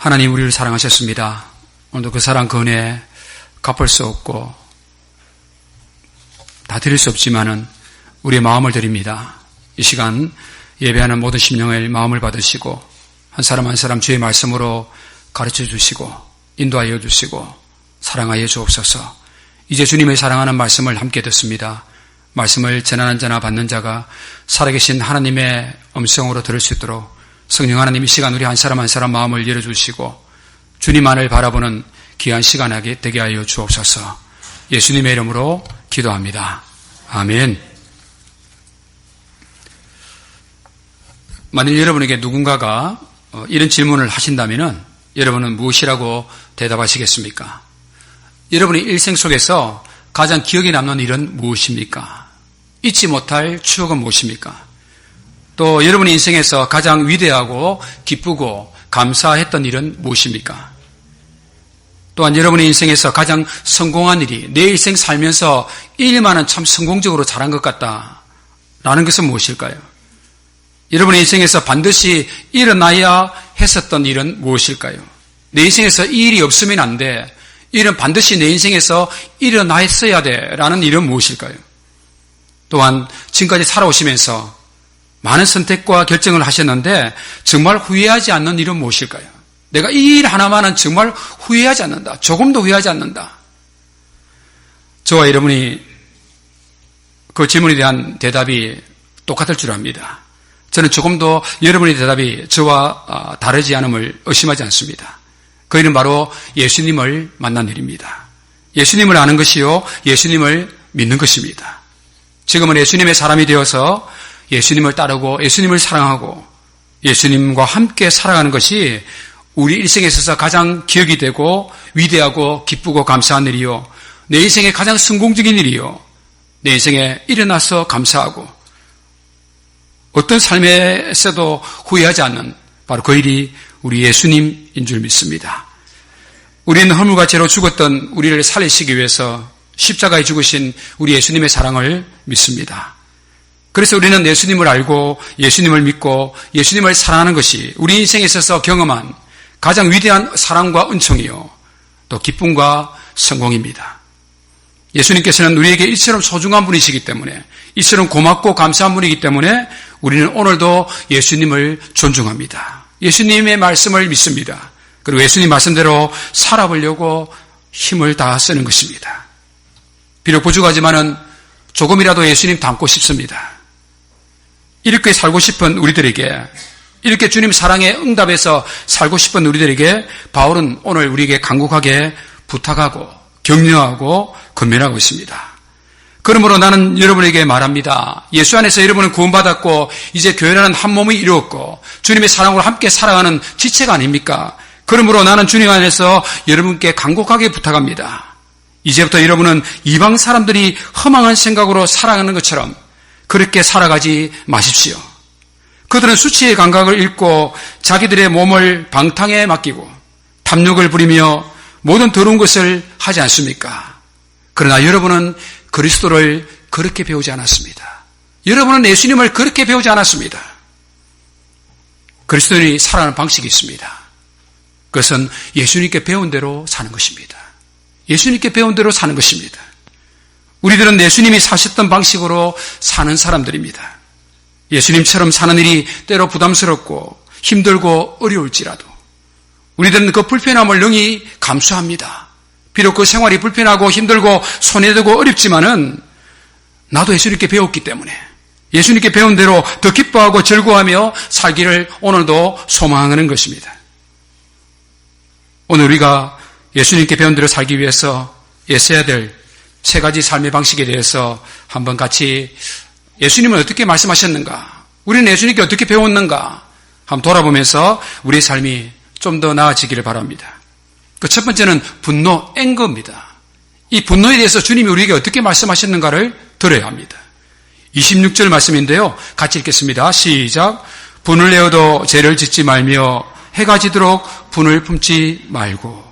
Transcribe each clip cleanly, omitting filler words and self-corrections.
하나님 우리를 사랑하셨습니다. 오늘도 그 사랑 그 은혜 갚을 수 없고 다 드릴 수 없지만은 우리의 마음을 드립니다. 이 시간 예배하는 모든 심령의 마음을 받으시고 한 사람 한 사람 주의 말씀으로 가르쳐 주시고 인도하여 주시고 사랑하여 주옵소서. 이제 주님의 사랑하는 말씀을 함께 듣습니다. 말씀을 전하는 자나 받는 자가 살아계신 하나님의 음성으로 들을 수 있도록 성령 하나님 이 시간 우리 한 사람 한 사람 마음을 열어주시고 주님만을 바라보는 귀한 시간하게 되게 하여 주옵소서. 예수님의 이름으로 기도합니다. 아멘. 만일 여러분에게 누군가가 이런 질문을 하신다면 여러분은 무엇이라고 대답하시겠습니까? 여러분의 일생 속에서 가장 기억에 남는 일은 무엇입니까? 잊지 못할 추억은 무엇입니까? 또 여러분의 인생에서 가장 위대하고 기쁘고 감사했던 일은 무엇입니까? 또한 여러분의 인생에서 가장 성공한 일이 내 일생 살면서 이 일만은 참 성공적으로 잘한 것 같다라는 것은 무엇일까요? 여러분의 인생에서 반드시 일어나야 했었던 일은 무엇일까요? 내 인생에서 이 일이 없으면 안 돼. 이 일은 반드시 내 인생에서 일어났어야 돼라는 일은 무엇일까요? 또한 지금까지 살아오시면서 많은 선택과 결정을 하셨는데 정말 후회하지 않는 일은 무엇일까요? 내가 이 일 하나만은 정말 후회하지 않는다. 조금도 후회하지 않는다. 저와 여러분이 그 질문에 대한 대답이 똑같을 줄 압니다. 저는 조금도 여러분의 대답이 저와 다르지 않음을 의심하지 않습니다. 그 일은 바로 예수님을 만난 일입니다. 예수님을 아는 것이요 예수님을 믿는 것입니다. 지금은 예수님의 사람이 되어서 예수님을 따르고 예수님을 사랑하고 예수님과 함께 살아가는 것이 우리 일생에 있어서 가장 기억이 되고 위대하고 기쁘고 감사한 일이요 내 인생의 가장 성공적인 일이요 내 인생에 일어나서 감사하고 어떤 삶에서도 후회하지 않는 바로 그 일이 우리 예수님인 줄 믿습니다. 우리는 허물과 죄로 죽었던 우리를 살리시기 위해서 십자가에 죽으신 우리 예수님의 사랑을 믿습니다. 그래서 우리는 예수님을 알고 예수님을 믿고 예수님을 사랑하는 것이 우리 인생에 있어서 경험한 가장 위대한 사랑과 은총이요 또 기쁨과 성공입니다. 예수님께서는 우리에게 이처럼 소중한 분이시기 때문에 이처럼 고맙고 감사한 분이기 때문에 우리는 오늘도 예수님을 존중합니다. 예수님의 말씀을 믿습니다. 그리고 예수님 말씀대로 살아보려고 힘을 다 쓰는 것입니다. 비록 부족하지만은 조금이라도 예수님 닮고 싶습니다. 이렇게 살고 싶은 우리들에게 이렇게 주님 사랑에 응답해서 살고 싶은 우리들에게 바울은 오늘 우리에게 간곡하게 부탁하고 격려하고 권면하고 있습니다. 그러므로 나는 여러분에게 말합니다. 예수 안에서 여러분은 구원받았고 이제 교회라는 한 몸이 이루었고 주님의 사랑으로 함께 살아가는 지체가 아닙니까? 그러므로 나는 주님 안에서 여러분께 간곡하게 부탁합니다. 이제부터 여러분은 이방 사람들이 허망한 생각으로 살아가는 것처럼 그렇게 살아가지 마십시오. 그들은 수치의 감각을 잃고 자기들의 몸을 방탕에 맡기고 탐욕을 부리며 모든 더러운 것을 하지 않습니까? 그러나 여러분은 그리스도를 그렇게 배우지 않았습니다. 여러분은 예수님을 그렇게 배우지 않았습니다. 그리스도인이 살아가는 방식이 있습니다. 그것은 예수님께 배운 대로 사는 것입니다. 예수님께 배운 대로 사는 것입니다. 우리들은 예수님이 사셨던 방식으로 사는 사람들입니다. 예수님처럼 사는 일이 때로 부담스럽고 힘들고 어려울지라도 우리들은 그 불편함을 능히 감수합니다. 비록 그 생활이 불편하고 힘들고 손해되고 어렵지만은 나도 예수님께 배웠기 때문에 예수님께 배운 대로 더 기뻐하고 즐거워하며 살기를 오늘도 소망하는 것입니다. 오늘 우리가 예수님께 배운 대로 살기 위해서 애써야 될 세 가지 삶의 방식에 대해서 한번 같이 예수님은 어떻게 말씀하셨는가? 우리는 예수님께 어떻게 배웠는가? 한번 돌아보면서 우리의 삶이 좀 더 나아지기를 바랍니다. 그 첫 번째는 분노, 앵거입니다. 이 분노에 대해서 주님이 우리에게 어떻게 말씀하셨는가를 들어야 합니다. 26절 말씀인데요. 같이 읽겠습니다. 시작. 분을 내어도 죄를 짓지 말며 해가 지도록 분을 품지 말고.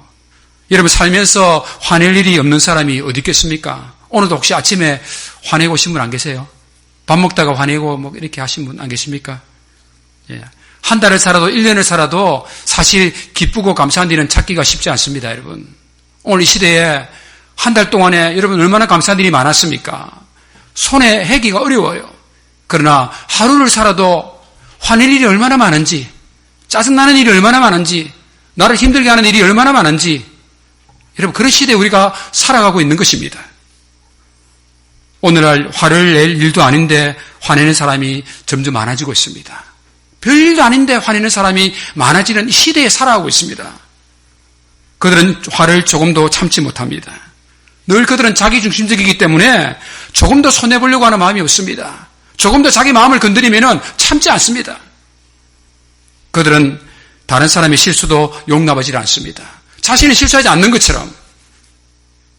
여러분 살면서 화낼 일이 없는 사람이 어디 있겠습니까? 오늘도 혹시 아침에 화내고 오신 분 안 계세요? 밥 먹다가 화내고 뭐 이렇게 하신 분 안 계십니까? 예. 한 달을 살아도 1년을 살아도 사실 기쁘고 감사한 일은 찾기가 쉽지 않습니다, 여러분. 오늘 이 시대에 한 달 동안에 여러분 얼마나 감사한 일이 많았습니까? 손에 해기가 어려워요. 그러나 하루를 살아도 화낼 일이 얼마나 많은지, 짜증나는 일이 얼마나 많은지, 나를 힘들게 하는 일이 얼마나 많은지, 여러분 그런 시대에 우리가 살아가고 있는 것입니다. 오늘날 화를 낼 일도 아닌데 화내는 사람이 점점 많아지고 있습니다. 별일도 아닌데 화내는 사람이 많아지는 시대에 살아가고 있습니다. 그들은 화를 조금도 참지 못합니다. 늘 그들은 자기중심적이기 때문에 조금 더 손해보려고 하는 마음이 없습니다. 조금 더 자기 마음을 건드리면 참지 않습니다. 그들은 다른 사람의 실수도 용납하지 않습니다. 자신이 실수하지 않는 것처럼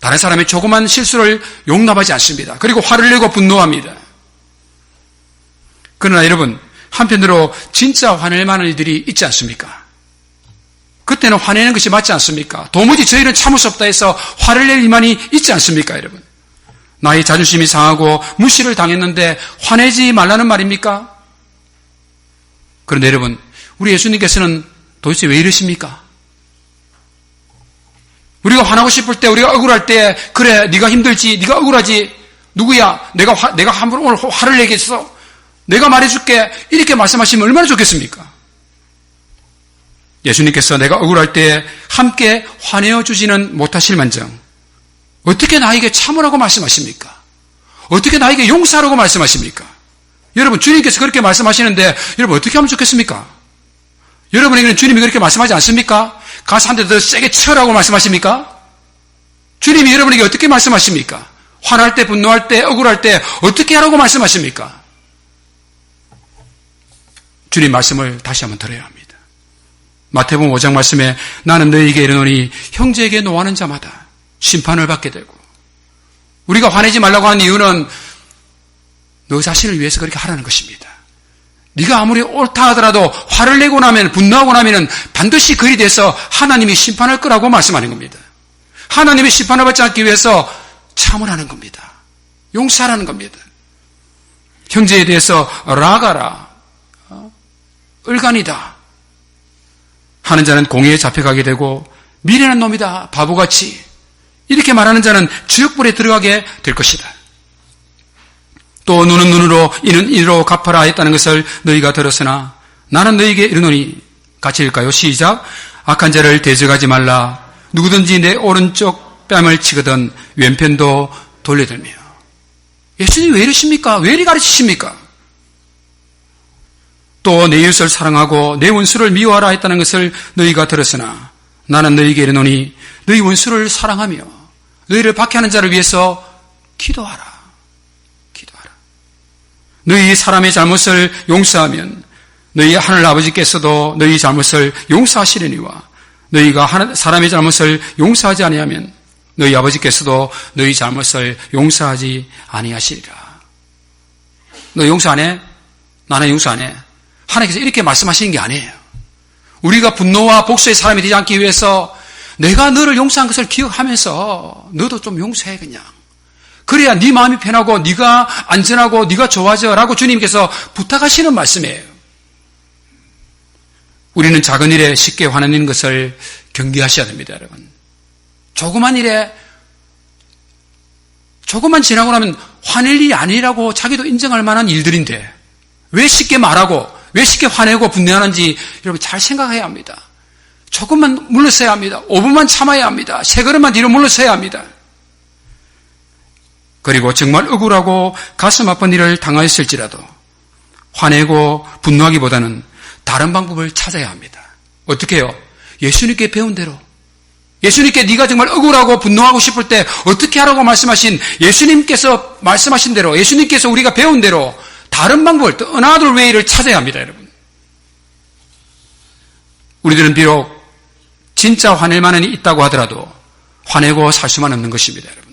다른 사람의 조그만 실수를 용납하지 않습니다. 그리고 화를 내고 분노합니다. 그러나 여러분, 한편으로 진짜 화낼 만한 일들이 있지 않습니까? 그때는 화내는 것이 맞지 않습니까? 도무지 저희는 참을 수 없다 해서 화를 낼 일만이 있지 않습니까, 여러분? 나의 자존심이 상하고 무시를 당했는데 화내지 말라는 말입니까? 그런데 여러분, 우리 예수님께서는 도대체 왜 이러십니까? 우리가 화나고 싶을 때, 우리가 억울할 때, 그래, 네가 힘들지, 네가 억울하지, 누구야? 내가 함부로 오늘 화를 내겠어? 내가 말해줄게. 이렇게 말씀하시면 얼마나 좋겠습니까? 예수님께서 내가 억울할 때 함께 화내어 주지는 못하실 만정 어떻게 나에게 참으라고 말씀하십니까? 어떻게 나에게 용서하라고 말씀하십니까? 여러분, 주님께서 그렇게 말씀하시는데 여러분 어떻게 하면 좋겠습니까? 여러분에게는 주님이 그렇게 말씀하지 않습니까? 가서 한 대 더 세게 쳐라고 말씀하십니까? 주님이 여러분에게 어떻게 말씀하십니까? 화날 때, 분노할 때, 억울할 때 어떻게 하라고 말씀하십니까? 주님 말씀을 다시 한번 들어야 합니다. 마태복음 5장 말씀에 나는 너희에게 이르노니 형제에게 노하는 자마다 심판을 받게 되고, 우리가 화내지 말라고 하는 이유는 너 자신을 위해서 그렇게 하라는 것입니다. 네가 아무리 옳다 하더라도 화를 내고 나면, 분노하고 나면 반드시 그리 돼서 하나님이 심판할 거라고 말씀하는 겁니다. 하나님이 심판을 받지 않기 위해서 참으라는 겁니다. 용서하라는 겁니다. 형제에 대해서 라가라, 을간이다 하는 자는 공회에 잡혀가게 되고, 미련한 놈이다, 바보같이 이렇게 말하는 자는 지옥불에 들어가게 될 것이다. 또 눈은 눈으로 이는 이로 갚아라 했다는 것을 너희가 들었으나 나는 너희에게 이르노니, 같이 읽을까요? 시작. 악한 자를 대적하지 말라. 누구든지 내 오른쪽 뺨을 치거든 왼편도 돌려들며. 예수님 왜 이러십니까? 왜 이리 가르치십니까? 또 내 이웃을 사랑하고 내 원수를 미워하라 했다는 것을 너희가 들었으나 나는 너희에게 이르노니 너희 원수를 사랑하며 너희를 박해하는 자를 위해서 기도하라. 너희 사람의 잘못을 용서하면 너희 하늘 아버지께서도 너희 잘못을 용서하시려니와 너희가 사람의 잘못을 용서하지 아니하면 너희 아버지께서도 너희 잘못을 용서하지 아니하시리라. 너 용서 안 해? 나는 용서 안 해. 하나님께서 이렇게 말씀하시는 게 아니에요. 우리가 분노와 복수의 사람이 되지 않기 위해서 내가 너를 용서한 것을 기억하면서 너도 좀 용서해 그냥. 그래야 네 마음이 편하고 네가 안전하고 네가 좋아져라고 주님께서 부탁하시는 말씀이에요. 우리는 작은 일에 쉽게 화내는 것을 경계하셔야 됩니다, 여러분. 조그만 일에 조금만 지나고 나면 화낼 일이 아니라고 자기도 인정할 만한 일들인데 왜 쉽게 말하고 왜 쉽게 화내고 분노하는지 여러분 잘 생각해야 합니다. 조금만 물러서야 합니다. 5분만 참아야 합니다. 3걸음만 뒤로 물러서야 합니다. 그리고 정말 억울하고 가슴 아픈 일을 당하였을지라도 화내고 분노하기보다는 다른 방법을 찾아야 합니다. 어떻게 해요? 예수님께 배운 대로. 예수님께 네가 정말 억울하고 분노하고 싶을 때 어떻게 하라고 말씀하신 예수님께서 말씀하신 대로, 예수님께서 우리가 배운 대로 다른 방법을, 또 another way를 찾아야 합니다, 여러분. 우리들은 비록 진짜 화낼 만한 일이 있다고 하더라도 화내고 살 수만 없는 것입니다, 여러분.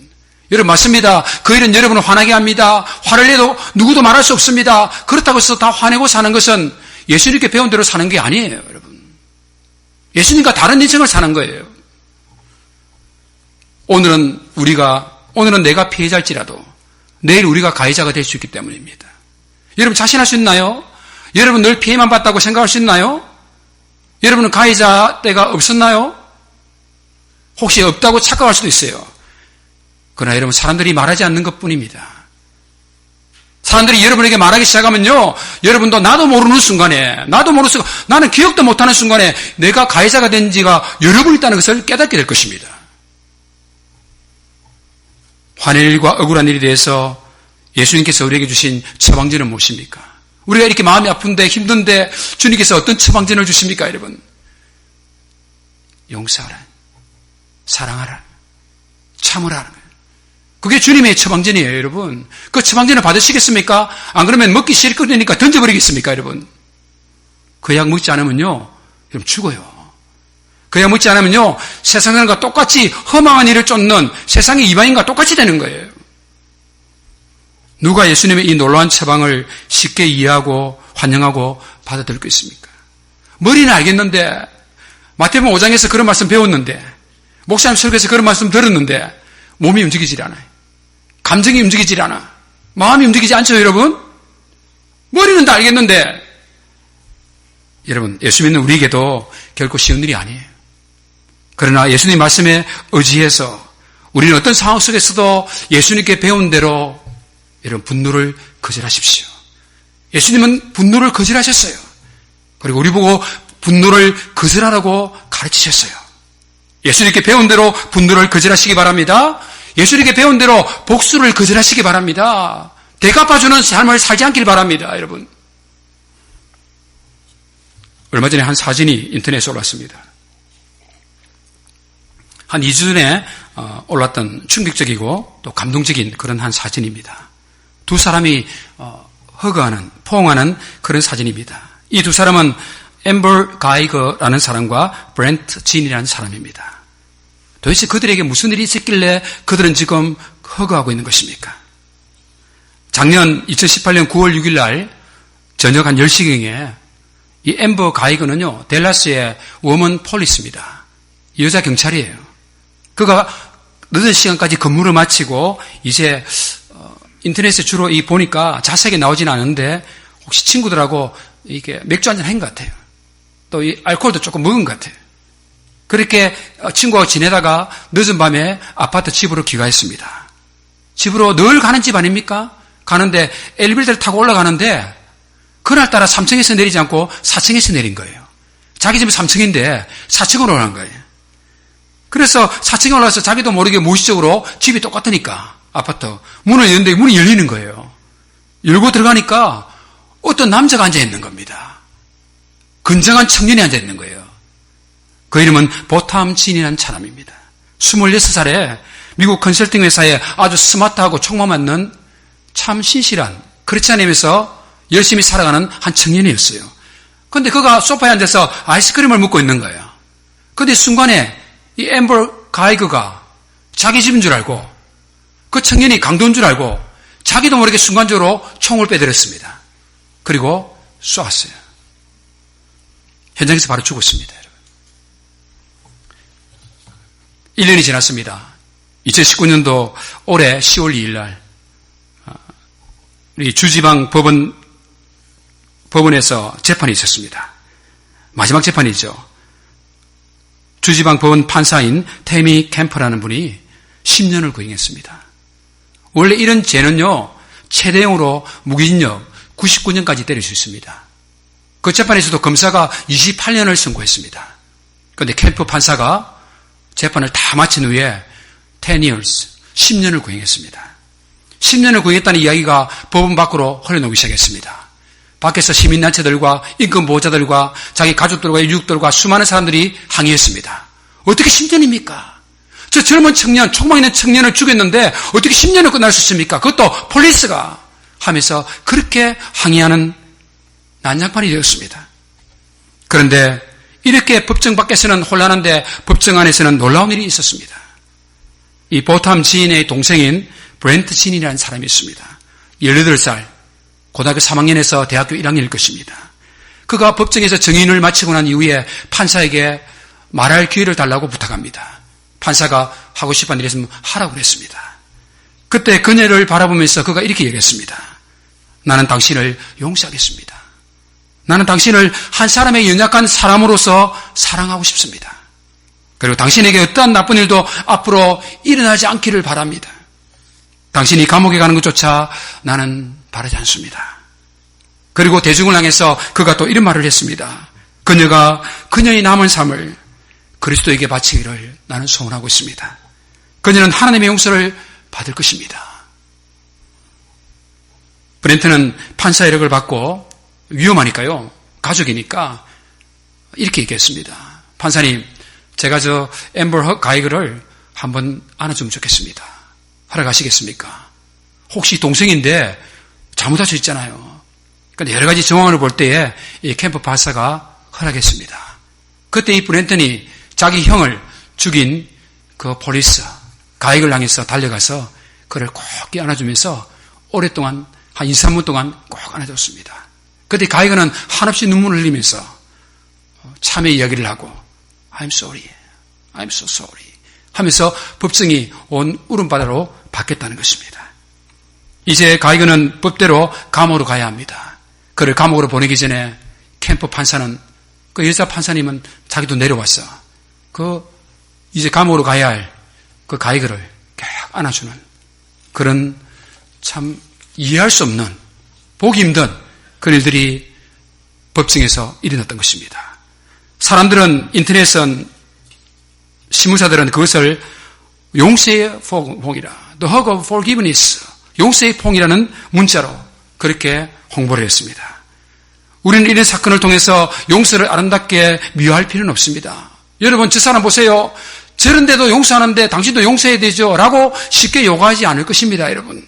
여러분 맞습니다. 그 일은 여러분을 화나게 합니다. 화를 내도 누구도 말할 수 없습니다. 그렇다고 해서 다 화내고 사는 것은 예수님께 배운 대로 사는 게 아니에요, 여러분. 예수님과 다른 인생을 사는 거예요. 오늘은 내가 피해자일지라도 내일 우리가 가해자가 될 수 있기 때문입니다. 여러분 자신할 수 있나요? 여러분 늘 피해만 봤다고 생각할 수 있나요? 여러분은 가해자 때가 없었나요? 혹시 없다고 착각할 수도 있어요. 그러나 여러분, 사람들이 말하지 않는 것뿐입니다. 사람들이 여러분에게 말하기 시작하면요, 여러분도 나도 모르는 순간에, 나는 기억도 못하는 순간에 내가 가해자가 된 지가 여러 번 있다는 것을 깨닫게 될 것입니다. 화낼 일과 억울한 일에 대해서 예수님께서 우리에게 주신 처방전은 무엇입니까? 우리가 이렇게 마음이 아픈데 힘든데 주님께서 어떤 처방전을 주십니까, 여러분? 용서하라, 사랑하라, 참으라. 그게 주님의 처방전이에요, 여러분. 그 처방전을 받으시겠습니까? 안 그러면 먹기 싫으니까 던져버리겠습니까, 여러분? 그 약 먹지 않으면요, 여러분 죽어요. 그 약 먹지 않으면요, 세상 사람과 똑같이 허망한 일을 쫓는 세상의 이방인과 똑같이 되는 거예요. 누가 예수님의 이 놀라운 처방을 쉽게 이해하고 환영하고 받아들일 수 있습니까? 머리는 알겠는데, 마태복음 5장에서 그런 말씀 배웠는데, 목사님 설교에서 그런 말씀 들었는데, 몸이 움직이질 않아요. 감정이 움직이질 않아. 마음이 움직이지 않죠, 여러분? 머리는 다 알겠는데, 여러분, 예수 믿는 우리에게도 결코 쉬운 일이 아니에요. 그러나 예수님 말씀에 의지해서 우리는 어떤 상황 속에서도 예수님께 배운 대로 여러분 분노를 거절하십시오. 예수님은 분노를 거절하셨어요. 그리고 우리 보고 분노를 거절하라고 가르치셨어요. 예수님께 배운 대로 분노를 거절하시기 바랍니다. 예수님께 배운 대로 복수를 거절하시기 바랍니다. 대갚아주는 삶을 살지 않길 바랍니다, 여러분. 얼마 전에 한 사진이 인터넷에 올랐습니다. 한 2주 전에 올랐던 충격적이고 또 감동적인 그런 한 사진입니다. 두 사람이 포옹하는 그런 사진입니다. 이 두 사람은 앰버 가이거라는 사람과 브렌트 진이라는 사람입니다. 도대체 그들에게 무슨 일이 있었길래 그들은 지금 허거하고 있는 것입니까? 작년 2018년 9월 6일 날 저녁 한 10시경에 이 앰버 가이거는요, 댈러스의 워먼 폴리스입니다. 여자 경찰이에요. 그가 늦은 시간까지 근무를 마치고 이제 인터넷에 주로 보니까 자세하게 나오지는 않은데 혹시 친구들하고 이게 맥주 한잔 한 것 같아요. 또 이 알코올도 조금 먹은 것 같아요. 그렇게 친구하고 지내다가 늦은 밤에 아파트 집으로 귀가했습니다. 집으로 늘 가는 집 아닙니까? 가는데 엘리베이터를 타고 올라가는데 그날따라 3층에서 내리지 않고 4층에서 내린 거예요. 자기 집은 3층인데 4층으로 올라간 거예요. 그래서 4층에 올라가서 자기도 모르게 무의식적으로 집이 똑같으니까 아파트 문을 여는데 문이 열리는 거예요. 열고 들어가니까 어떤 남자가 앉아있는 겁니다. 건장한 청년이 앉아있는 거예요. 그 이름은 보탐 진이라는 사람입니다. 26살에 미국 컨설팅 회사에 아주 스마트하고 총만 맞는 참 신실한 크리스찬이면서 열심히 살아가는 한 청년이었어요. 그런데 그가 소파에 앉아서 아이스크림을 먹고 있는 거예요. 그런데 순간에 이 앰버 가이거가 자기 집인 줄 알고 그 청년이 강도인 줄 알고 자기도 모르게 순간적으로 총을 빼들었습니다. 그리고 쏘았어요. 현장에서 바로 죽었습니다. 1년이 지났습니다. 2019년도 올해 10월 2일 날 우리 주지방 법원에서 재판이 있었습니다. 마지막 재판이죠. 주지방 법원 판사인 테미 캠퍼라는 분이 10년을 구형했습니다. 원래 이런 죄는요, 최대형으로 무기징역 99년까지 때릴 수 있습니다. 그 재판에서도 검사가 28년을 선고했습니다. 그런데 캠퍼 판사가 재판을 다 마친 후에 10 years, 10년을 구형했습니다. 10년을 구형했다는 이야기가 법원 밖으로 흘러나오기 시작했습니다. 밖에서 시민단체들과 인권보호자들과 자기 가족들과 유족들과 수많은 사람들이 항의했습니다. 어떻게 10년입니까? 저 젊은 청년, 촉망 있는 청년을 죽였는데 어떻게 10년을 끝날 수 있습니까? 그것도 폴리스가 하면서 그렇게 항의하는 난장판이 되었습니다. 그런데 이렇게 법정 밖에서는 혼란한데 법정 안에서는 놀라운 일이 있었습니다. 이 보탐 지인의 동생인 브렌트 진이라는 사람이 있습니다. 18살, 고등학교 3학년에서 대학교 1학년일 것입니다. 그가 법정에서 정인을 마치고 난 이후에 판사에게 말할 기회를 달라고 부탁합니다. 판사가 하고 싶은 일이 있으면 하라고 그랬습니다. 그때 그녀를 바라보면서 그가 이렇게 얘기했습니다. 나는 당신을 용서하겠습니다. 나는 당신을 한 사람의 연약한 사람으로서 사랑하고 싶습니다. 그리고 당신에게 어떠한 나쁜 일도 앞으로 일어나지 않기를 바랍니다. 당신이 감옥에 가는 것조차 나는 바라지 않습니다. 그리고 대중을 향해서 그가 또 이런 말을 했습니다. 그녀가 그녀의 남은 삶을 그리스도에게 바치기를 나는 소원하고 있습니다. 그녀는 하나님의 용서를 받을 것입니다. 브렌트는 판사 이력을 받고 위험하니까요. 가족이니까 이렇게 얘기했습니다. 판사님, 제가 저 앰버 가이그를 한번 안아주면 좋겠습니다. 허락하시겠습니까? 혹시 동생인데 잘못할 수 있잖아요. 그러니까 여러 가지 정황을 볼 때에 이 캠프 판사가 허락했습니다. 그때 이 브렌턴이 자기 형을 죽인 그 폴리스 가이그를 향해서 달려가서 그를 꼭 안아주면서 오랫동안 한 2, 3분 동안 꼭 안아줬습니다. 그때 가이그는 한없이 눈물을 흘리면서 참의 이야기를 하고 I'm sorry, I'm so sorry 하면서 법정이 온 울음바다로 바뀌었다는 것입니다. 이제 가이그는 법대로 감옥으로 가야 합니다. 그를 감옥으로 보내기 전에 캠프 판사는 그 여자 판사님은 자기도 내려왔어. 이제 감옥으로 가야 할 그 가이그를 쫙 안아주는 그런 참 이해할 수 없는 보기 힘든 그런 일들이 법정에서 일어났던 것입니다. 사람들은 인터넷은 신문사들은 그것을 용서의 봉이라 The Hug of Forgiveness 용서의 봉이라는 문자로 그렇게 홍보를 했습니다. 우리는 이런 사건을 통해서 용서를 아름답게 미화할 필요는 없습니다. 여러분 저 사람 보세요. 저런데도 용서하는데 당신도 용서해야 되죠 라고 쉽게 요구하지 않을 것입니다. 여러분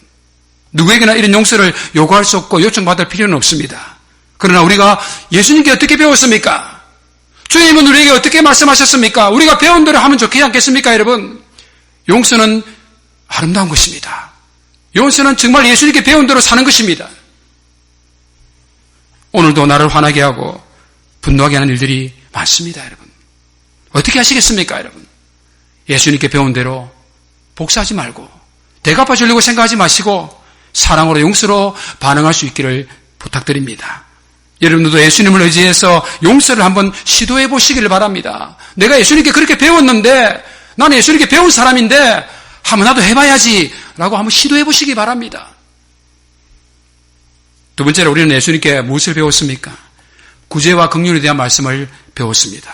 누구에게나 이런 용서를 요구할 수 없고 요청받을 필요는 없습니다. 그러나 우리가 예수님께 어떻게 배웠습니까? 주님은 우리에게 어떻게 말씀하셨습니까? 우리가 배운 대로 하면 좋지 않겠습니까? 여러분 용서는 아름다운 것입니다. 용서는 정말 예수님께 배운 대로 사는 것입니다. 오늘도 나를 화나게 하고 분노하게 하는 일들이 많습니다. 여러분 어떻게 하시겠습니까? 여러분 예수님께 배운 대로 복수하지 말고 대갚아 주려고 생각하지 마시고 사랑으로 용서로 반응할 수 있기를 부탁드립니다. 여러분들도 예수님을 의지해서 용서를 한번 시도해 보시기를 바랍니다. 내가 예수님께 그렇게 배웠는데 나는 예수님께 배운 사람인데 한번 나도 해봐야지 라고 한번 시도해 보시기 바랍니다. 두 번째로 우리는 예수님께 무엇을 배웠습니까? 구제와 긍휼에 대한 말씀을 배웠습니다.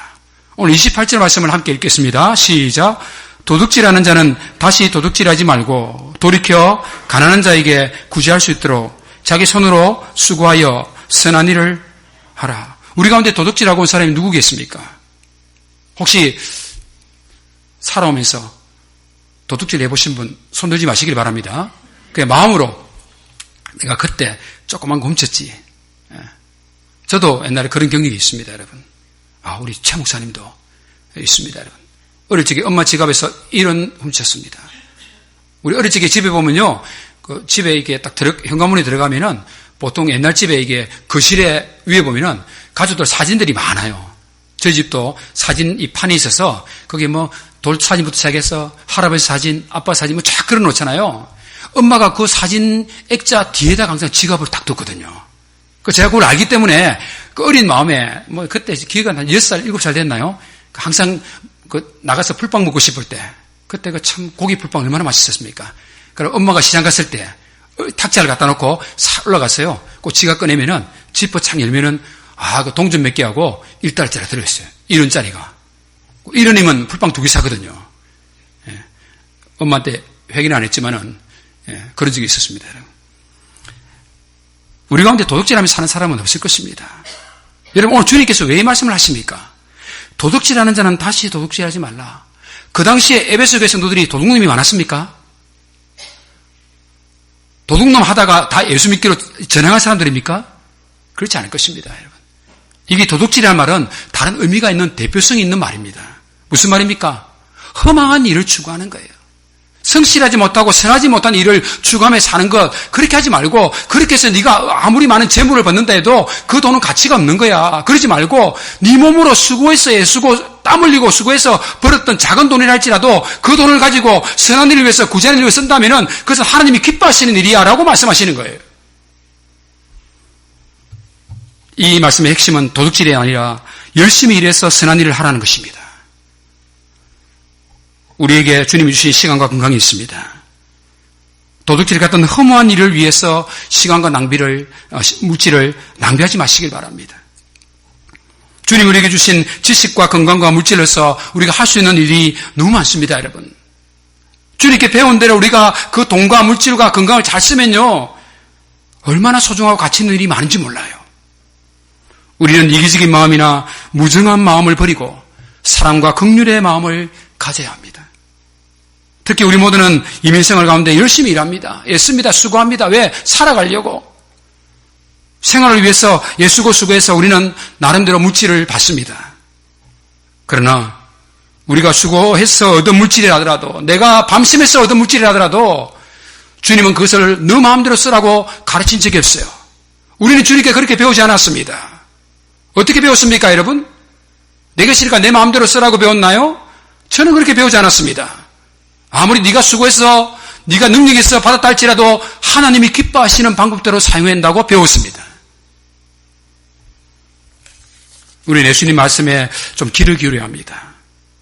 오늘 28절 말씀을 함께 읽겠습니다. 시작. 도둑질하는 자는 다시 도둑질하지 말고 돌이켜 가난한 자에게 구제할 수 있도록 자기 손으로 수고하여 선한 일을 하라. 우리 가운데 도둑질하고 온 사람이 누구겠습니까? 혹시 살아오면서 도둑질 해보신 분 손 들지 마시길 바랍니다. 그냥 마음으로 내가 그때 조그만 거 훔쳤지. 저도 옛날에 그런 경력이 있습니다, 여러분. 우리 최 목사님도 있습니다, 여러분. 어릴 적에 엄마 지갑에서 1원 훔쳤습니다. 우리 어릴 적에 집에 보면요, 그 집에 이게 딱 현관문에 들어가면은 보통 옛날 집에 이게 거실에 위에 보면은 가족들 사진들이 많아요. 저희 집도 사진 이 판이 있어서 거기에 뭐 돌 사진부터 시작해서 할아버지 사진, 아빠 사진 뭐 쫙 걸어 놓잖아요. 엄마가 그 사진 액자 뒤에다 항상 지갑을 딱 뒀거든요. 그 제가 그걸 알기 때문에 그 어린 마음에 뭐 그때 기회가 한 6살, 7살 됐나요? 항상 그 나가서 풀빵 먹고 싶을 때 그때 그 참 고기 풀빵 얼마나 맛있었습니까? 그럼 엄마가 시장 갔을 때 탁자를 갖다 놓고 싹 올라갔어요. 그 지갑 꺼내면은 지퍼 창 열면은 그 동전 몇 개하고 1달러짜리 들어있어요. 1원짜리가. 1원이면 풀빵 2개 사거든요. 예. 엄마한테 회개는 안 했지만은 그런 적이 있었습니다. 우리 가운데 도둑질하며 사는 사람은 없을 것입니다. 여러분 오늘 주님께서 왜 이 말씀을 하십니까? 도둑질하는 자는 다시 도둑질하지 말라. 그 당시에 에베소 교회 성도들이 도둑놈이 많았습니까? 도둑놈 하다가 다 예수 믿기로 전향한 사람들입니까? 그렇지 않을 것입니다, 여러분. 이게 도둑질이라는 말은 다른 의미가 있는 대표성이 있는 말입니다. 무슨 말입니까? 허망한 일을 추구하는 거예요. 성실하지 못하고 선하지 못한 일을 추구하며 사는 것 그렇게 하지 말고 그렇게 해서 네가 아무리 많은 재물을 받는다 해도 그 돈은 가치가 없는 거야. 그러지 말고 네 몸으로 수고해서 애쓰고 땀 흘리고 수고해서 벌었던 작은 돈이라 할지라도 그 돈을 가지고 선한 일을 위해서 구제하는 일을 쓴다면은 그것은 하나님이 기뻐하시는 일이야 라고 말씀하시는 거예요. 이 말씀의 핵심은 도둑질이 아니라 열심히 일해서 선한 일을 하라는 것입니다. 우리에게 주님이 주신 시간과 건강이 있습니다. 도둑질 같은 허무한 일을 위해서 시간과 물질을 낭비하지 마시길 바랍니다. 주님 우리에게 주신 지식과 건강과 물질로서 우리가 할 수 있는 일이 너무 많습니다, 여러분. 주님께 배운 대로 우리가 그 돈과 물질과 건강을 잘 쓰면요, 얼마나 소중하고 가치 있는 일이 많은지 몰라요. 우리는 이기적인 마음이나 무정한 마음을 버리고 사랑과 긍휼의 마음을 가져야 합니다. 특히 우리 모두는 이민생활 가운데 열심히 일합니다. 애씁니다. 수고합니다. 왜? 살아가려고. 생활을 위해서 애쓰고 수고해서 우리는 나름대로 물질을 받습니다. 그러나 우리가 수고해서 얻은 물질이라더라도, 내가 밤샘에서 얻은 물질이라더라도 주님은 그것을 너 마음대로 쓰라고 가르친 적이 없어요. 우리는 주님께 그렇게 배우지 않았습니다. 어떻게 배웠습니까, 여러분? 내 것이니까 내 마음대로 쓰라고 배웠나요? 저는 그렇게 배우지 않았습니다. 아무리 네가 수고해서 네가 능력 있어 받았다 할지라도 하나님이 기뻐하시는 방법대로 사용한다고 배웠습니다. 우리는 예수님 말씀에 좀 귀를 기울여야 합니다.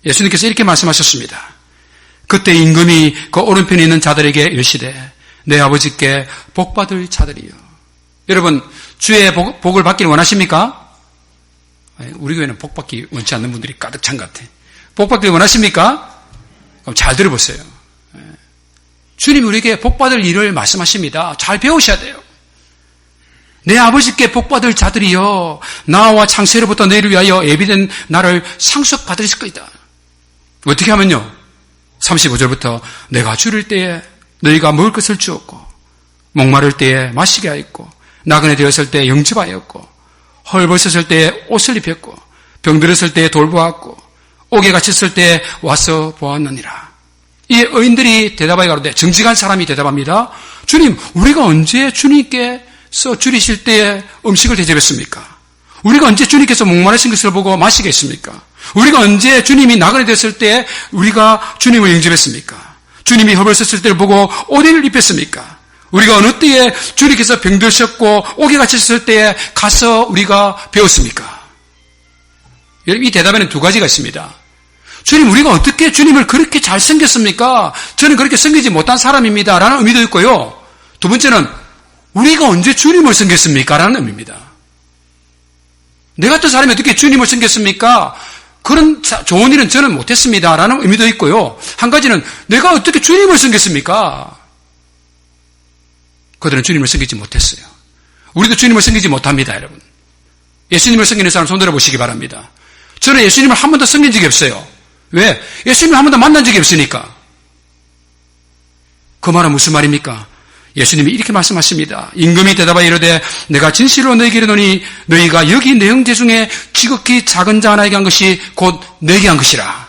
예수님께서 이렇게 말씀하셨습니다. 그때 임금이 그 오른편에 있는 자들에게 이르시되 내 아버지께 복받을 자들이요. 여러분, 주의 복을 받기를 원하십니까? 우리 교회는 복받기 원치 않는 분들이 가득 찬 것 같아. 복받기를 원하십니까? 그럼 잘 들어보세요. 주님이 우리에게 복받을 일을 말씀하십니다. 잘 배우셔야 돼요. 내 아버지께 복받을 자들이여 나와 창세로부터 너희를 위하여 예비된 나를 상속받으실 것이다. 어떻게 하면요? 35절부터 내가 줄일 때에 너희가 먹을 것을 주었고 목마를 때에 마시게 하였고 나그네 되었을 때에 영접하였고 헐벗었을 때에 옷을 입혔고 병들었을 때에 돌보았고 옥에 갇혔을 때에 와서 보았느니라. 이 의인들이 대답하여 가로되 정직한 사람이 대답합니다. 주님, 우리가 언제 주님께서 줄이실 때에 음식을 대접했습니까? 우리가 언제 주님께서 목마르신 것을 보고 마시게 했습니까? 우리가 언제 주님이 나그네 됐을 때 우리가 주님을 영접했습니까? 주님이 헐벗었을 때를 보고 옷을 입혔습니까? 우리가 어느 때에 주님께서 병드셨고 옥에 갇혔을 때에 가서 우리가 배웠습니까? 이 대답에는 두 가지가 있습니다. 주님, 우리가 어떻게 주님을 그렇게 잘 섬겼습니까? 저는 그렇게 섬기지 못한 사람입니다. 라는 의미도 있고요. 두 번째는 우리가 언제 주님을 섬겼습니까? 라는 의미입니다. 내 같은 사람이 어떻게 주님을 섬겼습니까? 그런 좋은 일은 저는 못했습니다. 라는 의미도 있고요. 한 가지는 내가 어떻게 주님을 섬겼습니까? 그들은 주님을 섬기지 못했어요. 우리도 주님을 섬기지 못합니다, 여러분. 예수님을 섬기는 사람 손들어 보시기 바랍니다. 저는 예수님을 한 번도 섬긴 적이 없어요. 왜? 예수님을 한 번도 만난 적이 없으니까. 그 말은 무슨 말입니까? 예수님이 이렇게 말씀하십니다. 임금이 대답하여 이르되 내가 진실로 너희에게 이르노니 너희가 여기 내 형제 중에 지극히 작은 자 하나에게 한 것이 곧 내게 한 것이라.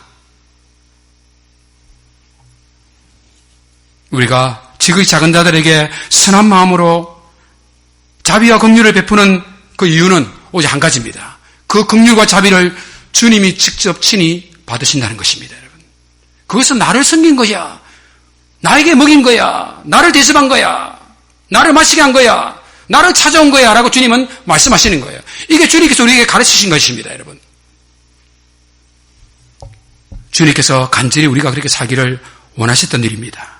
우리가 지극히 작은 자들에게 선한 마음으로 자비와 긍휼을 베푸는 그 이유는 오직 한 가지입니다. 그 긍휼과 자비를 주님이 직접 친히 받으신다는 것입니다, 여러분. 그것은 나를 섬긴 거야. 나에게 먹인 거야. 나를 대접한 거야. 나를 마시게 한 거야. 나를 찾아온 거야. 라고 주님은 말씀하시는 거예요. 이게 주님께서 우리에게 가르치신 것입니다, 여러분. 주님께서 간절히 우리가 그렇게 살기를 원하셨던 일입니다.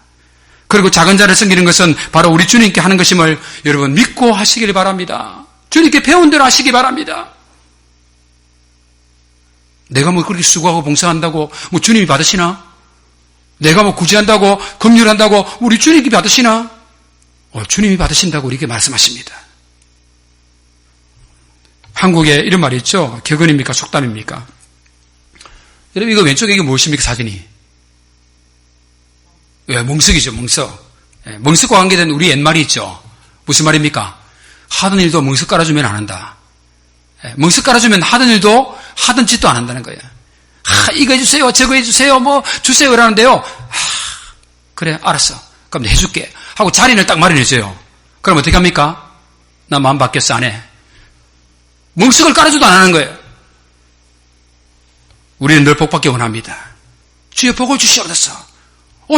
그리고 작은 자를 섬기는 것은 바로 우리 주님께 하는 것임을 여러분 믿고 하시길 바랍니다. 주님께 배운 대로 하시기 바랍니다. 내가 뭐 그렇게 수고하고 봉사한다고 뭐 주님이 받으시나? 내가 뭐 구제한다고 긍휼한다고 우리 주님이 받으시나? 주님이 받으신다고 우리에게 말씀하십니다. 한국에 이런 말이 있죠. 격언입니까? 속담입니까? 여러분 이거 왼쪽에 이게 무엇입니까? 사진이. 왜? 멍석이죠. 멍석. 멍석과 관계된 우리 옛말이 있죠. 무슨 말입니까? 하던 일도 멍석 깔아주면 안 한다. 멍석 깔아주면 하던 일도 하던 짓도 안 한다는 거예요. 이거 해주세요. 저거 해주세요. 뭐 주세요. 이러는데요. 그래 알았어. 그럼 내가 해줄게. 하고 자리를 딱 마련해줘요. 그럼 어떻게 합니까? 나 마음 바뀌었어. 안 해. 멍석을 깔아줘도 안 하는 거예요. 우리는 늘 복받기 원합니다. 주여 복을 주시옵소서.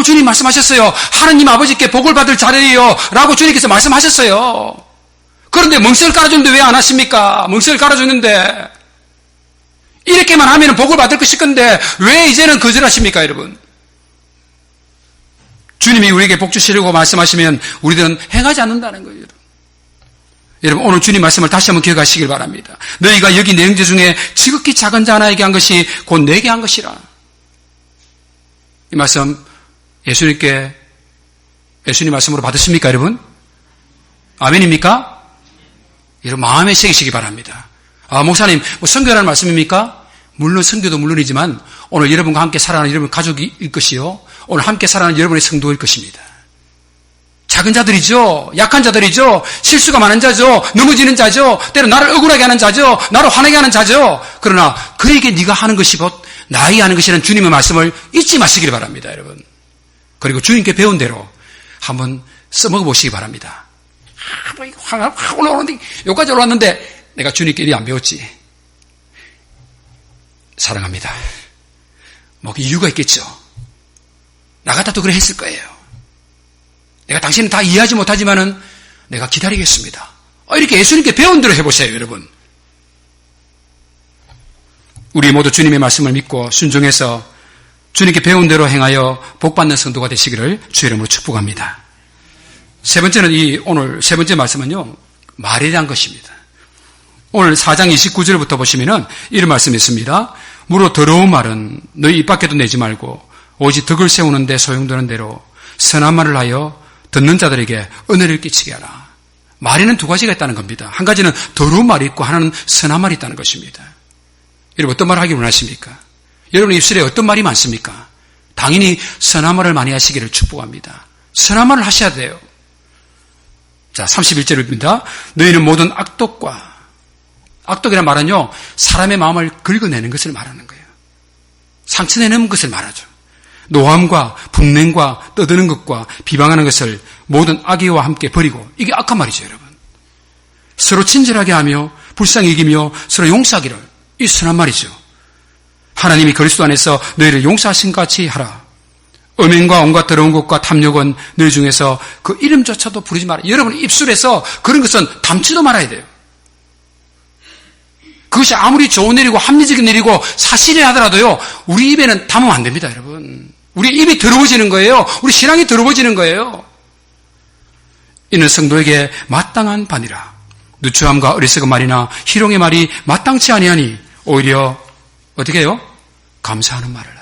주님 말씀하셨어요. 하나님 아버지께 복을 받을 자리예요. 라고 주님께서 말씀하셨어요. 그런데 멍석을 깔아줬는데 왜 안 하십니까? 멍석을 깔아줬는데 이렇게만 하면 복을 받을 것일 건데 왜 이제는 거절하십니까, 여러분? 주님이 우리에게 복 주시려고 말씀하시면 우리들은 행하지 않는다는 거예요. 여러분, 오늘 주님 말씀을 다시 한번 기억하시길 바랍니다. 너희가 여기 내 형제 중에 지극히 작은 자 하나에게 한 것이 곧 내게 한 것이라. 이 말씀 예수님 말씀으로 받으십니까, 여러분? 아멘입니까? 여러분, 마음에 새기시기 바랍니다. 목사님, 선교라는 말씀입니까? 물론 선교도 물론이지만 오늘 여러분과 함께 살아가는 여러분 가족일 것이요, 오늘 함께 살아가는 여러분의 성도일 것입니다. 작은 자들이죠. 약한 자들이죠. 실수가 많은 자죠. 넘어지는 자죠. 때로 나를 억울하게 하는 자죠. 나를 화나게 하는 자죠. 그러나 그에게 네가 하는 것이 곧 나에게 하는 것이라는 주님의 말씀을 잊지 마시기를 바랍니다, 여러분. 그리고 주님께 배운 대로 한번 써먹어 보시기 바랍니다. 화가 확 올라오는데, 여기까지 올라왔는데 내가 주님께 이리 안 배웠지. 사랑합니다. 뭐 이유가 있겠죠. 나 같아도 그래 했을 거예요. 내가 당신은 다 이해하지 못하지만은 내가 기다리겠습니다. 이렇게 예수님께 배운 대로 해보세요, 여러분. 우리 모두 주님의 말씀을 믿고 순종해서 주님께 배운 대로 행하여 복받는 성도가 되시기를 주의 이름으로 축복합니다. 세 번째는 오늘 세 번째 말씀은요, 말에 대한 것입니다. 오늘 4장 29절부터 보시면은 이런 말씀이 있습니다. 무릇 더러운 말은 너희 입 밖에도 내지 말고 오직 덕을 세우는 데 소용되는 대로 선한 말을 하여 듣는 자들에게 은혜를 끼치게 하라. 말에는 두 가지가 있다는 겁니다. 한 가지는 더러운 말이 있고 하나는 선한 말이 있다는 것입니다. 여러분, 어떤 말을 하기 원하십니까? 여러분 입술에 어떤 말이 많습니까? 당연히 선한 말을 많이 하시기를 축복합니다. 선한 말을 하셔야 돼요. 자, 31절입니다. 너희는 모든 악독이란 말은요, 사람의 마음을 긁어내는 것을 말하는 거예요. 상처내는 것을 말하죠. 노함과 분냉과 떠드는 것과 비방하는 것을 모든 악의와 함께 버리고, 이게 악한 말이죠, 여러분. 서로 친절하게 하며 불쌍히 여기며 서로 용서하기를, 이 선한 말이죠. 하나님이 그리스도 안에서 너희를 용서하신 것 같이 하라. 음행과 온갖 더러운 것과 탐욕은 너희 중에서 그 이름조차도 부르지 마라. 여러분 입술에서 그런 것은 담지도 말아야 돼요. 그것이 아무리 좋은 일이고 합리적인 일이고 사실이 하더라도요, 우리 입에는 담으면 안 됩니다, 여러분. 우리 입이 더러워지는 거예요. 우리 신앙이 더러워지는 거예요. 이는 성도에게 마땅한 바니라. 누추함과 어리석은 말이나 희롱의 말이 마땅치 아니하니 오히려 어떻게 해요? 감사하는 말을 하라.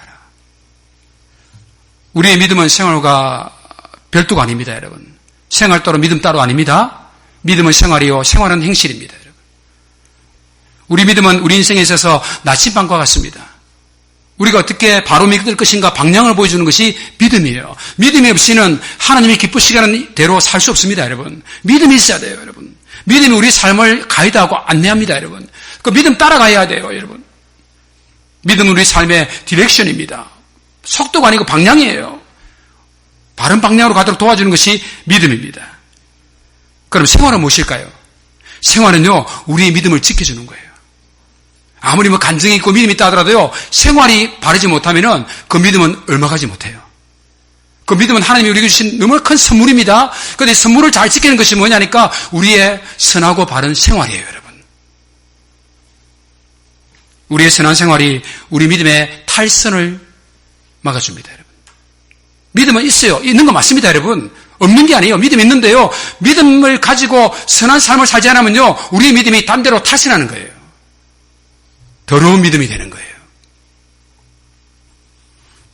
우리의 믿음은 생활과 별도가 아닙니다, 여러분. 생활 따로 믿음 따로 아닙니다. 믿음은 생활이요, 생활은 행실입니다, 여러분. 우리 믿음은 우리 인생에 있어서 나침반과 같습니다. 우리가 어떻게 바로 믿을 것인가 방향을 보여주는 것이 믿음이에요. 믿음이 없이는 하나님이 기쁘시게 대로 살 수 없습니다, 여러분. 믿음이 있어야 돼요, 여러분. 믿음이 우리 삶을 가이드하고 안내합니다, 여러분. 그 믿음 따라가야 돼요, 여러분. 믿음은 우리 삶의 디렉션입니다. 속도가 아니고 방향이에요. 바른 방향으로 가도록 도와주는 것이 믿음입니다. 그럼 생활은 무엇일까요? 생활은요, 우리의 믿음을 지켜주는 거예요. 아무리 간증이 있고 믿음이 있다 하더라도요, 생활이 바르지 못하면은 그 믿음은 얼마 가지 못해요. 그 믿음은 하나님이 우리에게 주신 너무 큰 선물입니다. 그런데 선물을 잘 지키는 것이 뭐냐니까 우리의 선하고 바른 생활이에요, 여러분. 우리의 선한 생활이 우리 믿음의 탈선을 막아줍니다, 여러분. 믿음은 있어요. 있는 거 맞습니다, 여러분. 없는 게 아니에요. 믿음이 있는데요, 믿음을 가지고 선한 삶을 살지 않으면요, 우리의 믿음이 반대로 탈선하는 거예요. 더러운 믿음이 되는 거예요.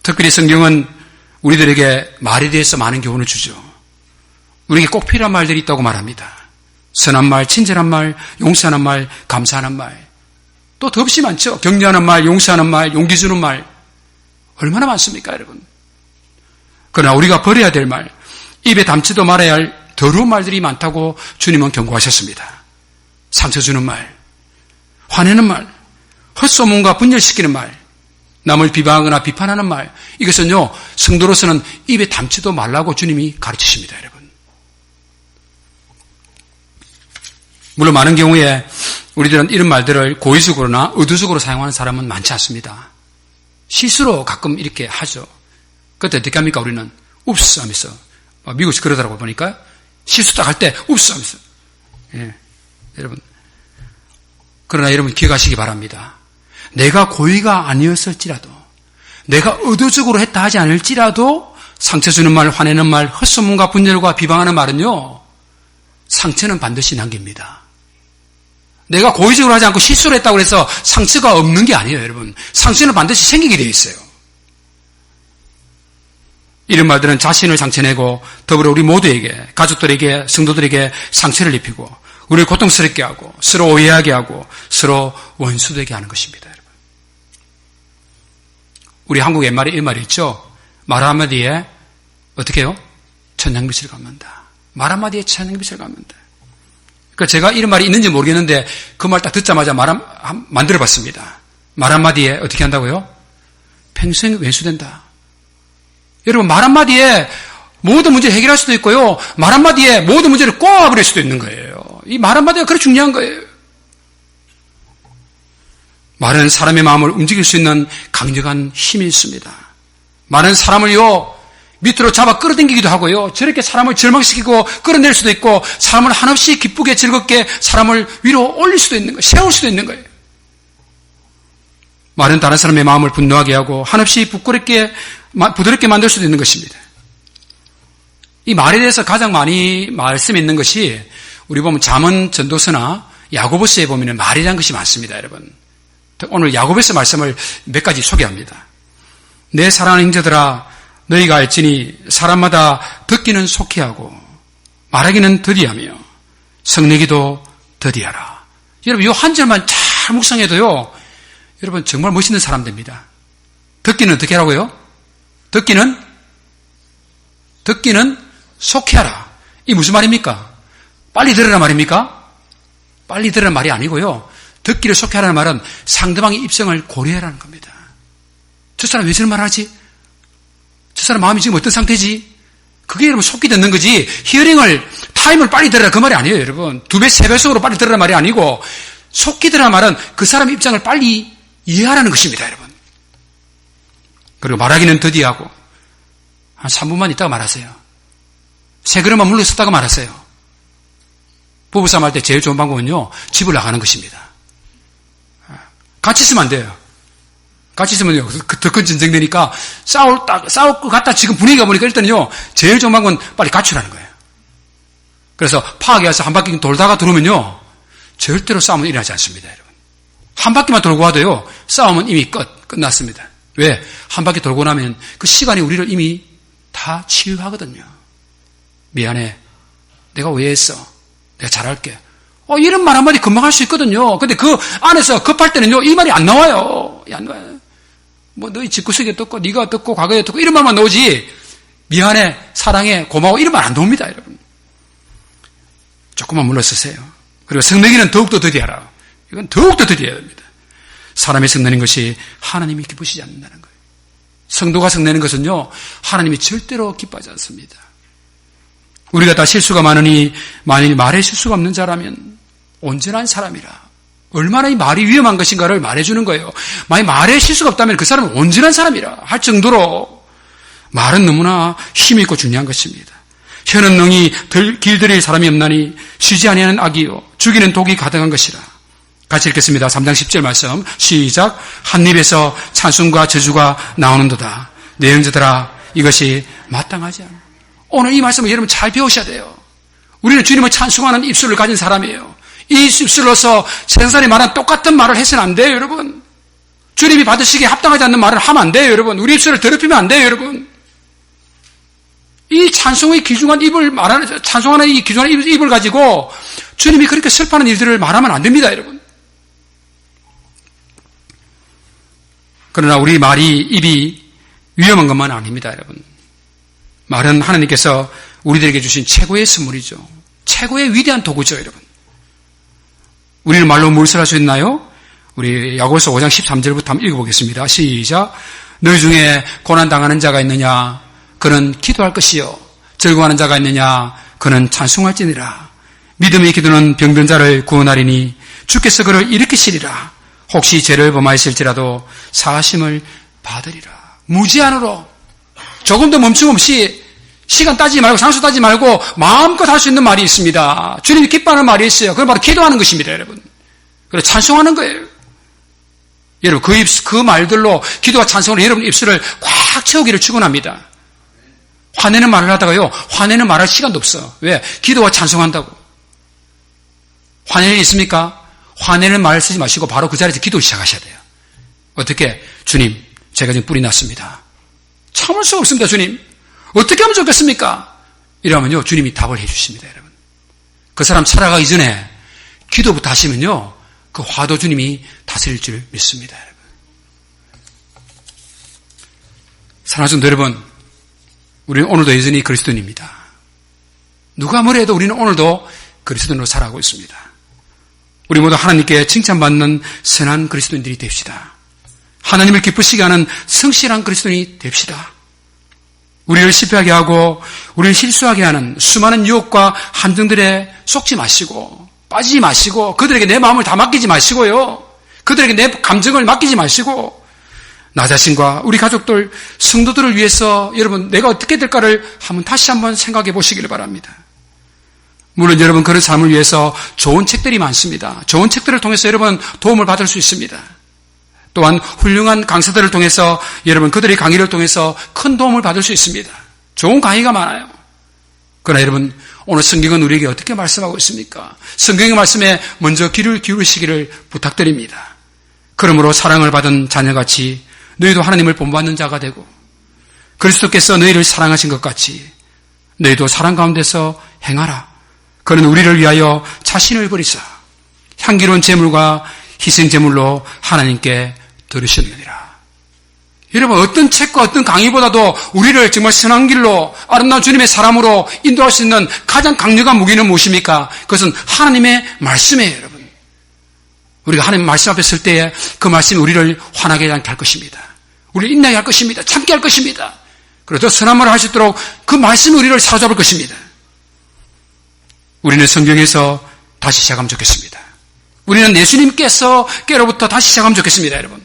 특별히 성경은 우리들에게 말에 대해서 많은 교훈을 주죠. 우리에게 꼭 필요한 말들이 있다고 말합니다. 선한 말, 친절한 말, 용서하는 말, 감사하는 말. 또 더없이 많죠. 격려하는 말, 용서하는 말, 용기 주는 말. 얼마나 많습니까, 여러분? 그러나 우리가 버려야 될 말, 입에 담지도 말아야 할 더러운 말들이 많다고 주님은 경고하셨습니다. 상처 주는 말, 화내는 말, 헛소문과 분열시키는 말, 남을 비방하거나 비판하는 말, 이것은요, 성도로서는 입에 담지도 말라고 주님이 가르치십니다, 여러분. 물론 많은 경우에 우리들은 이런 말들을 고의적으로나 의도적으로 사용하는 사람은 많지 않습니다. 실수로 가끔 이렇게 하죠. 그때 어떻게 합니까? 우리는 웁스 하면서, 미국에서 그러더라고 보니까 실수 딱 할 때 웁스 하면서, 예, 여러분. 그러나 여러분 기억하시기 바랍니다. 내가 고의가 아니었을지라도, 내가 의도적으로 했다 하지 않을지라도 상처 주는 말, 화내는 말, 헛소문과 분열과 비방하는 말은요, 상처는 반드시 남깁니다. 내가 고의적으로 하지 않고 실수를 했다고 해서 상처가 없는 게 아니에요, 여러분. 상처는 반드시 생기게 되어 있어요. 이런 말들은 자신을 상처내고 더불어 우리 모두에게, 가족들에게, 성도들에게 상처를 입히고 우리를 고통스럽게 하고 서로 오해하게 하고 서로 원수되게 하는 것입니다, 여러분. 우리 한국 옛말에 이 말이 있죠. 말 한마디에 어떻게 해요? 천냥빚을 갚는다. 말 한마디에 천냥빚을 갚는다. 그러니까 제가 이런 말이 있는지 모르겠는데 그 말 딱 듣자마자 만들어봤습니다. 말 한마디에 어떻게 한다고요? 평생 왼수된다. 여러분, 말 한마디에 모든 문제를 해결할 수도 있고요. 말 한마디에 모든 문제를 꼬아버릴 수도 있는 거예요. 이 말 한마디가 그렇게 중요한 거예요. 말은 사람의 마음을 움직일 수 있는 강력한 힘이 있습니다. 말은 사람을요, 밑으로 잡아 끌어당기기도 하고요. 저렇게 사람을 절망시키고 끌어낼 수도 있고 사람을 한없이 기쁘게 즐겁게 사람을 위로 올릴 수도 있는 거예요. 세울 수도 있는 거예요. 말은 다른 사람의 마음을 분노하게 하고 한없이 부드럽게 만들 수도 있는 것입니다. 이 말에 대해서 가장 많이 말씀이 있는 것이 우리 보면 잠언 전도서나 야고보서에 보면 말이라는 것이 많습니다, 여러분. 오늘 야고보서 말씀을 몇 가지 소개합니다. 내 사랑하는 형제들아, 너희가 알지니 사람마다 듣기는 속히 하고 말하기는 더디하며 성내기도 더디하라. 여러분, 이 한 절만 잘 묵상해도요, 여러분 정말 멋있는 사람 됩니다. 듣기는 어떻게 하라고요? 듣기는 속히 하라. 이 무슨 말입니까? 빨리 들으라 말입니까? 빨리 들으라 말이 아니고요. 듣기를 속히 하라는 말은 상대방의 입장을 고려하라는 겁니다. 저 사람 왜 저런 말 하지? 저 사람 마음이 지금 어떤 상태지? 그게 여러분 속히 듣는 거지. 타임을 빨리 들으라 그 말이 아니에요, 여러분. 2배, 3배속으로 빨리 들으라 말이 아니고 속히 들으라 말은 그 사람의 입장을 빨리 이해하라는 것입니다, 여러분. 그리고 말하기는 더디하고 한 3분만 있다가 말하세요. 세 그릇만 물러섰다가 말하세요. 부부싸움 할 때 제일 좋은 방법은요, 집을 나가는 것입니다. 같이 있으면 안 돼요. 같이 있으면요, 더 큰 전쟁되니까 싸울 것 같다 지금 분위기가 보니까 일단은요, 제일 좋은 방법은 빨리 가출하는 거예요. 그래서 파악에 와서 한 바퀴 돌다가 들어오면요, 절대로 싸움은 일어나지 않습니다, 여러분. 한 바퀴만 돌고 와도요, 싸움은 이미 끝났습니다. 왜? 한 바퀴 돌고 나면 그 시간이 우리를 이미 다 치유하거든요. 미안해. 내가 왜 했어? 내가 잘할게. 이런 말 한마디 금방 할 수 있거든요. 근데 그 안에서 급할 때는요, 이 말이 안 나와요. 안 나와요. 뭐, 너희 집구석에 어떻고, 네가 어떻고, 과거에 어떻고, 이런 말만 나오지, 미안해, 사랑해, 고마워, 이런 말 안 나옵니다, 여러분. 조금만 물러서세요. 그리고 성내기는 더욱더 더디하라. 이건 더욱더 더디해야 됩니다. 사람이 성내는 것이 하나님이 기쁘시지 않는다는 거예요. 성도가 성내는 것은요, 하나님이 절대로 기뻐하지 않습니다. 우리가 다 실수가 많으니 만일 말에 실수가 없는 자라면 온전한 사람이라. 얼마나 이 말이 위험한 것인가를 말해주는 거예요. 만약 말에 실수가 없다면 그 사람은 온전한 사람이라 할 정도로 말은 너무나 힘이 있고 중요한 것입니다. 혀는 능히 길들일 사람이 없나니 쉬지 아니하는 악이요 죽이는 독이 가득한 것이라. 같이 읽겠습니다. 3장 10절 말씀 시작. 한 입에서 찬송과 저주가 나오는도다. 내 형제들아 이것이 마땅하지 않아. 오늘 이 말씀을 여러분 잘 배우셔야 돼요. 우리는 주님을 찬송하는 입술을 가진 사람이에요. 이 입술로서 세상 사람이 말하는 똑같은 말을 해서는 안 돼요, 여러분. 주님이 받으시기에 합당하지 않는 말을 하면 안 돼요, 여러분. 우리 입술을 더럽히면 안 돼요, 여러분. 이 찬송의 귀중한 찬송하는 이 귀중한 입을 가지고 주님이 그렇게 슬퍼하는 일들을 말하면 안 됩니다, 여러분. 그러나 우리 입이 위험한 것만 아닙니다, 여러분. 말은 하나님께서 우리들에게 주신 최고의 선물이죠. 최고의 위대한 도구죠, 여러분. 우리는 말로 무엇을 할 수 있나요? 우리 야고보서 5장 13절부터 한번 읽어보겠습니다. 시작. 너희 중에 고난당하는 자가 있느냐? 그는 기도할 것이요. 즐거워하는 자가 있느냐? 그는 찬송할지니라. 믿음의 기도는 병든 자를 구원하리니 주께서 그를 일으키시리라. 혹시 죄를 범하였을지라도 사하심을 받으리라. 무제한으로 조금도 멈춤 없이 시간 따지지 말고 장소 따지지 말고 마음껏 할 수 있는 말이 있습니다. 주님이 기뻐하는 말이 있어요. 그건 바로 기도하는 것입니다, 여러분. 그래 찬송하는 거예요. 여러분 그 말들로 기도와 찬송으로 여러분 입술을 꽉 채우기를 축원합니다. 화내는 말을 하다가요. 화내는 말할 시간도 없어. 왜? 기도와 찬송한다고. 화내는 일 있습니까? 화내는 말을 쓰지 마시고 바로 그 자리에서 기도를 시작하셔야 돼요. 어떻게? 주님, 제가 지금 뿔이 났습니다. 참을 수가 없습니다, 주님. 어떻게 하면 좋겠습니까? 이러면요, 주님이 답을 해 주십니다, 여러분. 그 사람 살아가기 전에 기도부터 하시면요, 그 화도 주님이 다스릴 줄 믿습니다, 여러분. 사랑하는 성도 여러분, 우리는 오늘도 여전히 그리스도인입니다. 누가 뭐라 해도 우리는 오늘도 그리스도인으로 살아가고 있습니다. 우리 모두 하나님께 칭찬받는 선한 그리스도인들이 됩시다. 하나님을 기쁘시게 하는 성실한 그리스도인이 됩시다. 우리를 실패하게 하고 우리를 실수하게 하는 수많은 유혹과 함정들에 속지 마시고 빠지지 마시고 그들에게 내 마음을 다 맡기지 마시고요. 그들에게 내 감정을 맡기지 마시고 나 자신과 우리 가족들, 성도들을 위해서 여러분 내가 어떻게 될까를 다시 한번 생각해 보시기를 바랍니다. 물론 여러분 그런 삶을 위해서 좋은 책들이 많습니다. 좋은 책들을 통해서 여러분 도움을 받을 수 있습니다. 또한 훌륭한 강사들을 통해서 여러분 그들의 강의를 통해서 큰 도움을 받을 수 있습니다. 좋은 강의가 많아요. 그러나 여러분 오늘 성경은 우리에게 어떻게 말씀하고 있습니까? 성경의 말씀에 먼저 귀를 기울이시기를 부탁드립니다. 그러므로 사랑을 받은 자녀같이 너희도 하나님을 본받는 자가 되고 그리스도께서 너희를 사랑하신 것 같이 너희도 사랑 가운데서 행하라. 그는 우리를 위하여 자신을 버리사 향기로운 제물과 희생 제물로 하나님께 들으셨느니라. 여러분 어떤 책과 어떤 강의보다도 우리를 정말 선한 길로 아름다운 주님의 사람으로 인도할 수 있는 가장 강력한 무기는 무엇입니까? 그것은 하나님의 말씀이에요, 여러분. 우리가 하나님의 말씀 앞에 설 때에 그 말씀이 우리를 화나게 할 것입니다. 우리를 인내하게 할 것입니다. 참게 할 것입니다. 그리고 더 선한 말을 할 수 있도록 그 말씀이 우리를 사로잡을 것입니다. 우리는 성경에서 다시 시작하면 좋겠습니다. 우리는 예수님께서 깨로부터 다시 시작하면 좋겠습니다, 여러분.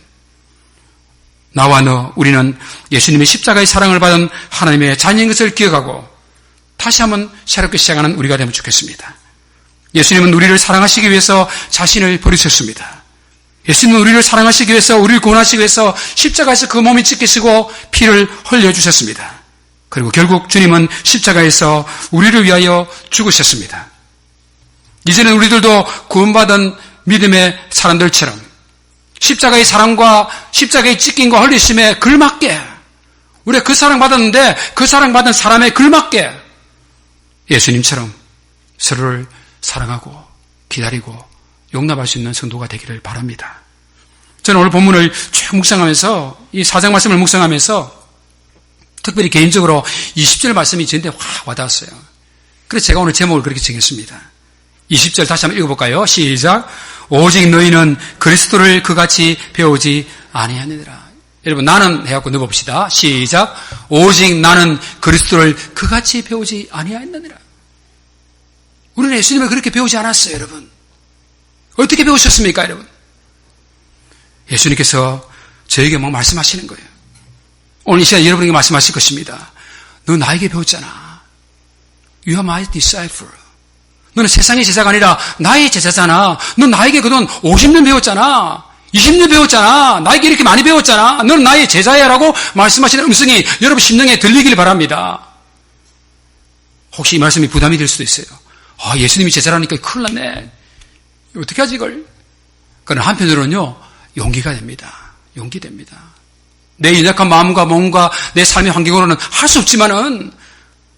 나와 너, 우리는 예수님의 십자가의 사랑을 받은 하나님의 자녀인 것을 기억하고 다시 한번 새롭게 시작하는 우리가 되면 좋겠습니다. 예수님은 우리를 사랑하시기 위해서 자신을 버리셨습니다. 예수님은 우리를 사랑하시기 위해서 우리를 구원하시기 위해서 십자가에서 그 몸이 찢기시고 피를 흘려주셨습니다. 그리고 결국 주님은 십자가에서 우리를 위하여 죽으셨습니다. 이제는 우리들도 구원받은 믿음의 사람들처럼 십자가의 사랑과 십자가의 찢김과 흘리심에 걸맞게 우리가 그 사랑받았는데 그 사랑받은 사람에 걸맞게 예수님처럼 서로를 사랑하고 기다리고 용납할 수 있는 성도가 되기를 바랍니다. 저는 오늘 본문을 쭉 묵상하면서 이 4장 말씀을 묵상하면서 특별히 개인적으로 20절 말씀이 저한테 확 와닿았어요. 그래서 제가 오늘 제목을 그렇게 정했습니다. 20절 다시 한번 읽어볼까요? 시작. 오직 너희는 그리스도를 그같이 배우지 아니하느니라. 여러분 나는 해갖고 넣어봅시다. 시작. 오직 나는 그리스도를 그같이 배우지 아니하느니라. 우리는 예수님을 그렇게 배우지 않았어요, 여러분. 어떻게 배우셨습니까, 여러분? 예수님께서 저에게 막 말씀하시는 거예요. 오늘 이 시간 여러분에게 말씀하실 것입니다. 너 나에게 배웠잖아. You are my disciple. 너는 세상의 제자가 아니라 나의 제자잖아. 넌 나에게 그동안 50년 배웠잖아. 20년 배웠잖아. 나에게 이렇게 많이 배웠잖아. 너는 나의 제자야 라고 말씀하시는 음성이 여러분 심령에 들리길 바랍니다. 혹시 이 말씀이 부담이 될 수도 있어요. 아, 예수님이 제자라니까 큰일 났네. 어떻게 하지 이걸? 그러나 한편으로는요. 용기가 됩니다. 용기 됩니다. 내 연약한 마음과 몸과 내 삶의 환경으로는 할 수 없지만은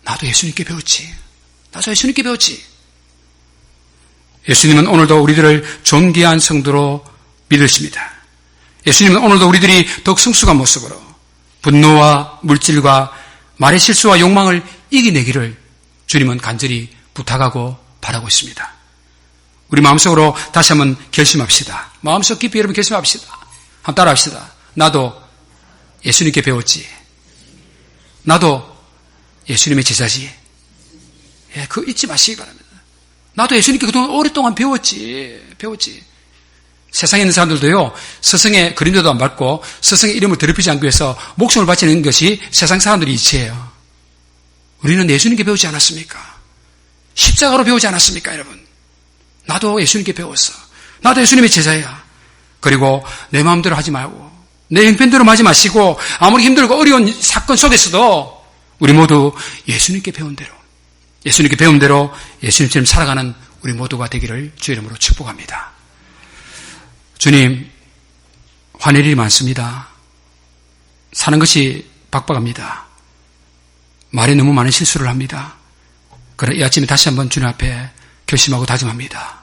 나도 예수님께 배웠지. 나도 예수님께 배웠지. 예수님은 오늘도 우리들을 존귀한 성도로 믿으십니다. 예수님은 오늘도 우리들이 더욱 성숙한 모습으로 분노와 물질과 말의 실수와 욕망을 이겨내기를 주님은 간절히 부탁하고 바라고 있습니다. 우리 마음속으로 다시 한번 결심합시다. 마음속 깊이 여러분 결심합시다. 한번 따라합시다. 나도 예수님께 배웠지. 나도 예수님의 제자지. 예, 그거 잊지 마시기 바랍니다. 나도 예수님께 그동안 오랫동안 배웠지. 세상에 있는 사람들도요, 스승의 그림자도 안 밟고 스승의 이름을 더럽히지 않기 위해서 목숨을 바치는 것이 세상 사람들의 이치예요. 우리는 예수님께 배우지 않았습니까? 십자가로 배우지 않았습니까, 여러분? 나도 예수님께 배웠어. 나도 예수님의 제자야. 그리고 내 마음대로 하지 말고 내 형편대로 하지 마시고 아무리 힘들고 어려운 사건 속에서도 우리 모두 예수님께 배운 대로 예수님처럼 살아가는 우리 모두가 되기를 주의 이름으로 축복합니다. 주님, 화낼 일이 많습니다. 사는 것이 박박합니다. 말에 너무 많은 실수를 합니다. 그러나 이 아침에 다시 한번 주님 앞에 결심하고 다짐합니다.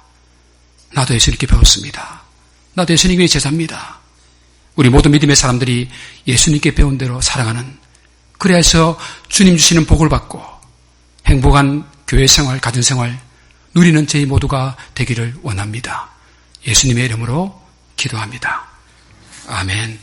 나도 예수님께 배웠습니다. 나도 예수님의 제자입니다. 우리 모든 믿음의 사람들이 예수님께 배운 대로 살아가는, 그래서 주님 주시는 복을 받고 행복한 교회 생활, 가정 생활 누리는 저희 모두가 되기를 원합니다. 예수님의 이름으로 기도합니다. 아멘.